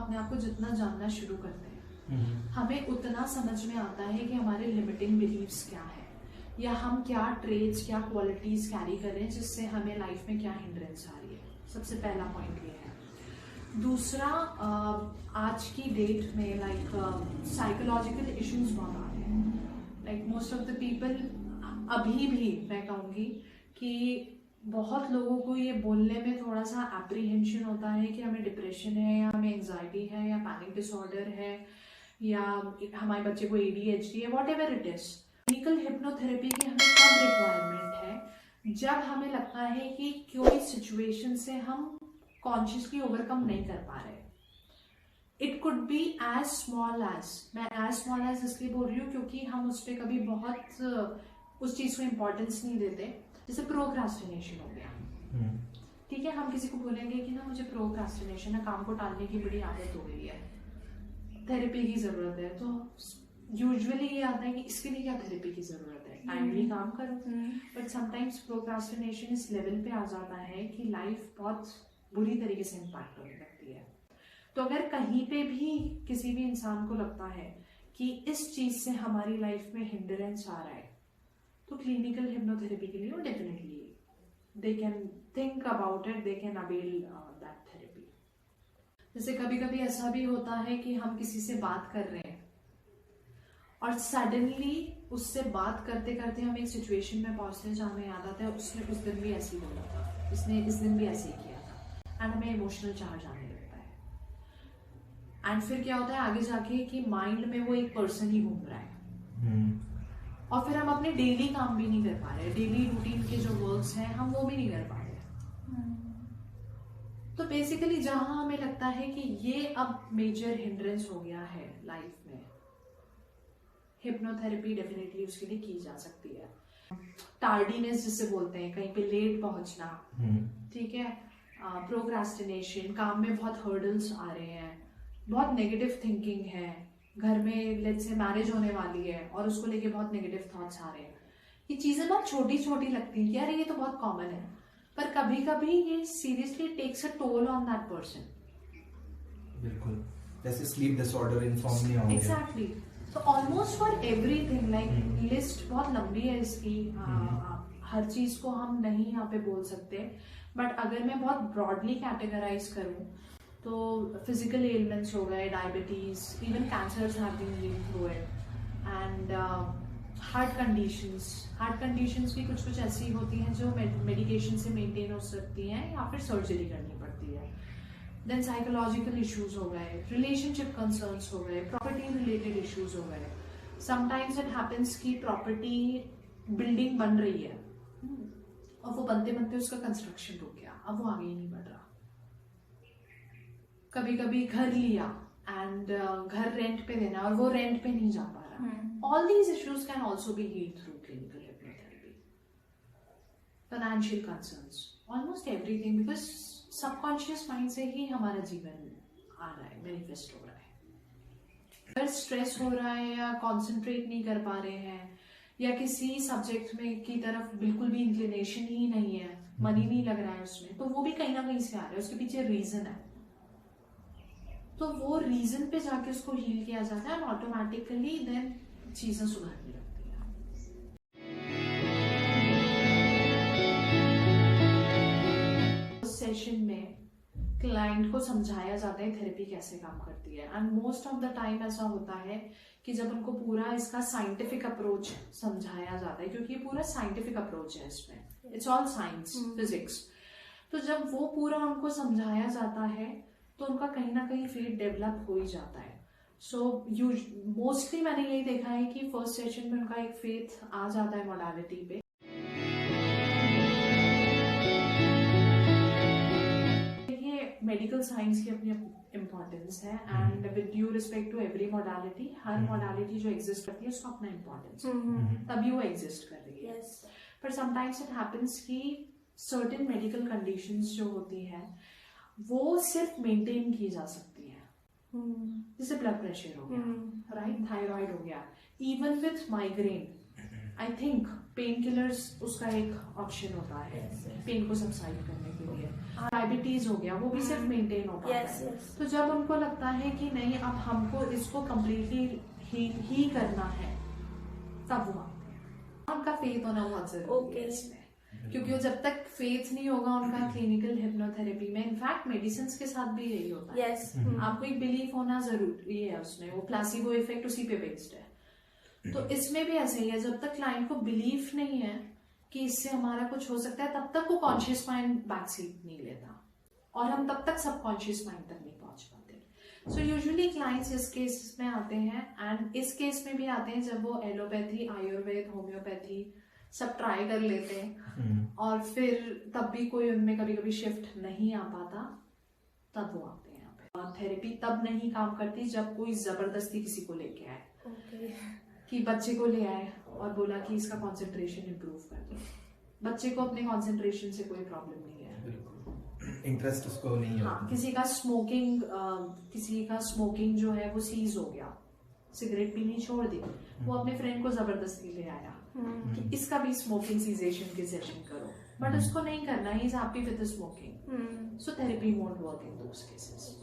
अपने आप को जितना जानना शुरू करते हैं हमें उतना समझ में आता है कि हमारे लिमिटिंग बिलीव्स क्या है, या हम क्या ट्रेड्स, क्या क्वालिटीज कैरी कर रहे हैं जिससे हमें लाइफ में क्या हिंड्रेंस आ रही है। सबसे पहला पॉइंट ये है। दूसरा, आज की डेट में लाइक साइकोलॉजिकल इश्यूज बहुत आ रहे हैं। Like most of the people, अभी भी मैं कहूँगी कि बहुत लोगों को ये बोलने में थोड़ा सा एप्रीहेंशन होता है कि हमें डिप्रेशन है, या हमें एंजाइटी है, या पैनिक डिसऑर्डर है, या हमारे बच्चे को ADHD है, what ever it is. Clinical hypnotherapy की हमें कब रिक्वायरमेंट है? जब हमें लगता है कि कोई सिचुएशन से हम कॉन्शियसली ओवरकम नहीं कर पा रहे। It could be as small as, मैं एज स्मॉल एज इसलिए बोल रही हूँ क्योंकि हम उस पर कभी बहुत उस चीज को इम्पोर्टेंस नहीं देते। जैसे प्रोक्रास्टिनेशन हो गया, ठीक है, हम किसी को बोलेंगे कि ना मुझे प्रोक्रास्टिनेशन है, काम को टालने की बड़ी आदत हो गई है, थेरेपी की जरूरत है। तो यूजुअली ये आता है कि इसके लिए क्या थेरेपी की जरूरत है, टाइमली काम करो। बट समटाइम्स प्रोक्रास्टिनेशन इस लेवल पे आ जाता है कि लाइफ बहुत बुरी तरीके से इम्पैक्ट होने लगती है। तो अगर कहीं पे भी किसी भी इंसान को लगता है कि इस चीज से हमारी लाइफ में हिंड्रेंस आ रहा है, तो क्लिनिकल हिप्नोथेरेपी के लिए definitely they can think about it, they can avail that therapy. जैसे कभी कभी ऐसा भी होता है कि हम किसी से बात कर रहे हैं और सडनली उससे बात करते करते हम एक सिचुएशन में पहुंचते हैं जहाँ हमें याद आता है उसने उस दिन भी ऐसे ही बोला था, उसने इस दिन भी ऐसे ही किया था, एंड हमें इमोशनल चार्ज आने लगता है। एंड फिर क्या होता है आगे जाके कि माइंड में वो एक पर्सन ही घूम रहा है, और फिर हम अपने डेली काम भी नहीं कर पा रहे, डेली रूटीन के जो वर्क्स हैं हम वो भी नहीं कर पा रहे। तो बेसिकली जहां हमें लगता है कि ये अब मेजर हिंड्रेंस हो गया है लाइफ में, हिप्नोथेरेपी डेफिनेटली उसके लिए की जा सकती है। टार्डीनेस जिसे बोलते हैं, कहीं पे लेट पहुंचना, ठीक है, प्रोक्रास्टिनेशन, काम में बहुत हर्डल्स आ रहे हैं, बहुत नेगेटिव थिंकिंग है, घर में लेट्स से मैरिज होने वाली है और उसको लेके बहुत नेगेटिव थॉट्स आ रहे हैं। ये चीजें बहुत छोटी छोटी लगती हैं कि यार ये तो बहुत कॉमन है, पर कभी कभी ये seriously takes a toll on that person. बिल्कुल, जैसे स्लीप डिसऑर्डर, इंसोम्निया हो गया। एग्जैक्टली। तो almost for everything, like list बहुत लंबी है इसकी, हर चीज को हम नहीं यहाँ पे बोल सकते, बट अगर मैं बहुत ब्रॉडली कैटेगराइज करूँ तो फिजिकल एलिमेंट्स हो गए, diabetes, even cancers have been linked through it, and heart conditions भी कुछ कुछ ऐसी होती हैं जो मेडिकेशन से मेंटेन हो सकती हैं या फिर सर्जरी करनी पड़ती है। देन साइकोलॉजिकल इश्यूज हो गए, रिलेशनशिप कंसर्न्स हो गए, प्रॉपर्टी रिलेटेड इश्यूज हो गए। समटाइम्स इट हैपेंस कि प्रॉपर्टी बिल्डिंग बन रही है और वो बनते बनते उसका कंस्ट्रक्शन रुक गया, अब वो आगे ही नहीं बढ़ रहा। कभी कभी घर लिया एंड घर रेंट पे देना और वो रेंट पे नहीं जा पा रहा। All these issues can also be healed through clinical hypnotherapy. Financial concerns, almost everything, because subconscious mind से ही हमारा जीवन आ रहा है, मैनिफेस्ट हो रहा है। अगर स्ट्रेस हो रहा है या कॉन्सेंट्रेट नहीं कर पा रहे हैं या किसी सब्जेक्ट में की तरफ बिल्कुल भी इंक्लिनेशन ही नहीं है, मन ही नहीं लग रहा है उसमें, तो वो भी कहीं ना कहीं से आ रहा है, उसके पीछे रीजन है। तो वो रीजन पे जाके उसको हील किया जाता है और ऑटोमेटिकली देन चीजें सुधरने लगती है। सेशन में क्लाइंट को समझाया जाता है थेरेपी कैसे काम करती है, and most of the time ऐसा होता है कि जब उनको पूरा इसका साइंटिफिक अप्रोच समझाया जाता है, क्योंकि ये पूरा साइंटिफिक अप्रोच है, इसमें इट्स ऑल साइंस, फिजिक्स। तो जब वो पूरा उनको समझाया जाता है तो उनका कहीं ना कहीं फेथ डेवलप हो ही जाता है। सो मोस्टली मैंने यही देखा है कि फर्स्ट सेशन में उनका एक फेथ आ जाता है मॉडलिटी पे। ये मेडिकल साइंस की अपनी इम्पोर्टेंस है, and with due respect to every modality, हर मॉडलिटी जो एग्जिस्ट करती है उसका अपना इम्पोर्टेंस है, तभी वो एग्जिस्ट कर रही है। पर समटाइम्स इट हैपेंस कि सर्टेन मेडिकल कंडीशंस जो होती हैं वो सिर्फ मेंटेन की जा सकती है, जैसे ब्लड प्रेशर हो गया, राइट, थायराइड हो गया, even with migraine. I think pain killers उसका एक ऑप्शन होता है पेन को सबसाइड करने के लिए। डायबिटीज हो गया, वो भी सिर्फ मेंटेन हो पाता है। तो जब उनको लगता है कि नहीं अब हमको इसको कम्प्लीटली ही करना है, तब वो आते हैं। उनका फेथ होना बहुत जरूरी है इसमें, क्योंकि वो जब तक फेथ नहीं होगा उनका क्लिनिकल हिप्नोथेरेपी में, इनफैक्ट मेडिसिन के साथ भी यही होता है। आपको एक बिलीफ होना जरूरी है उसमें, वो प्लेसिबो इफेक्ट उसी पे बेस्ड है। तो इसमें भी ऐसे ही है, जब तक क्लाइंट को बिलीफ नहीं है कि इससे हमारा कुछ हो सकता है, तब तक वो कॉन्शियस माइंड बैक सीट नहीं लेता, और हम तब तक सबकॉन्शियस माइंड तक नहीं पहुंच पाते। सो यूजुअली क्लाइंट्स इस केस में आते हैं, एंड इस केस में भी आते हैं जब वो एलोपैथी, आयुर्वेद, होम्योपैथी सब ट्राई कर लेते हैं, और फिर तब भी कोई उनमें कभी कभी शिफ्ट नहीं आ पाता, तब वो आते हैं यहाँ पे। और थेरेपी तब नहीं काम करती जब कोई जबरदस्ती किसी को लेके आए, कि बच्चे को ले आए और बोला कि इसका कंसंट्रेशन इंप्रूव कर दो। बच्चे को अपने कंसंट्रेशन से कोई प्रॉब्लम नहीं है, इंटरेस्ट उसको नहीं है। हाँ, किसी का स्मोकिंग जो है वो सीज हो गया, सिगरेट पीनी छोड़ दी, वो अपने फ्रेंड को जबरदस्ती ले आया कि इसका भी स्मोकिंग सीजेशन के सेशन करो, बट उसको नहीं करना, he is happy with the smoking. So therapy won't work in those cases.